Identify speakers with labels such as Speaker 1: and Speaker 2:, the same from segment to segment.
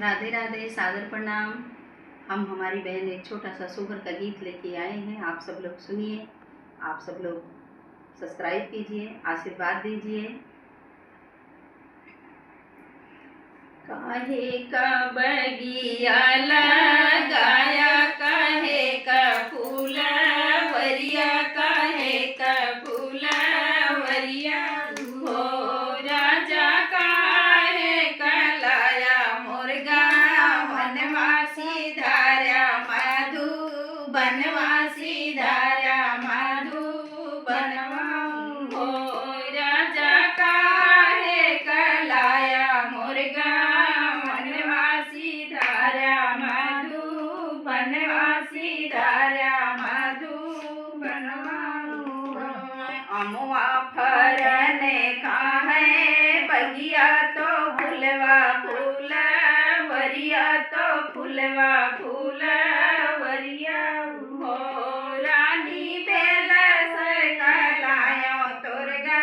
Speaker 1: राधे राधे, सादर प्रणाम। हम हमारी बहन एक छोटा सा सुगर का गीत लेके आए हैं। आप सब लोग सुनिए, आप सब लोग सब्सक्राइब कीजिए, आशीर्वाद दीजिए। काहे का बगिया लगाया, काहे का फूलवरिया, काहे का फूलवरिया हो राजा, काहे का लाया मुर्गा वनवासी धारा मधु बनवासी धारा मधु बनवा हो राजा, काहे का लाया मुर्गा बनवासी धारा मधु बनवा। अमुआ फरने का है बगिया तो फुलवा फूलवरिया, तो फुलवा फूलवरिया हो रानी बेल सकलायो तुर्गा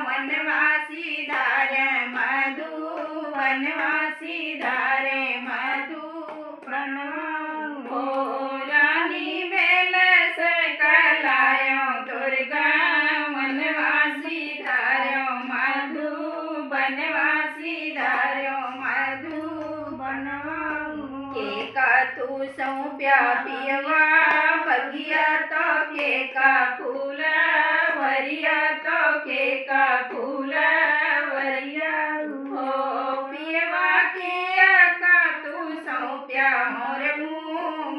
Speaker 1: वनवासी धारे मधु बनवासी धारे मधु बनवा हो रानी बेल सकलायो दुर्गा वनवासी धारो मधु बनवासी धारो मधु बनवा। के का तू सौंप्या पियवा बगिया, तो के का फूलवरिया, तो के का फूलवरिया हो पियवा किया का तू सौंप्या मोर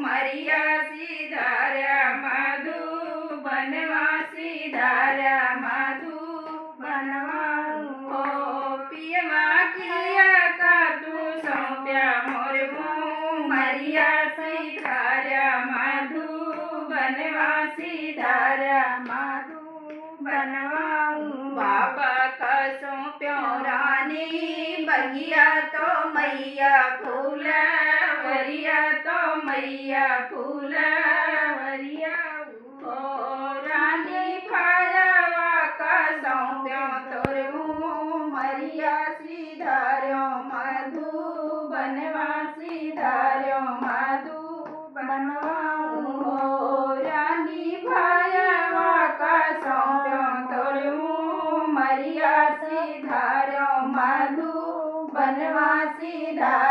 Speaker 1: मरिया सी धारा मधु बनवासी धारा मधु बनवा हो पियवा किया का तू सौंप्या मोर मरिया सी धारा मधु बनवासी धारा मधु बनवा। बाबा का सौंप्यो रानी बगिया, तो मैया फूलवरिया, तो मैया फूलवरिया ओ रानी फलवा का सौंप्यो तोरू मरिया सी धारो मधु बनवासी धारो मधु बनवा हो रानी फलवा का सौंप्यो तोरू मरिया सी धारो मधु बनवासी धारो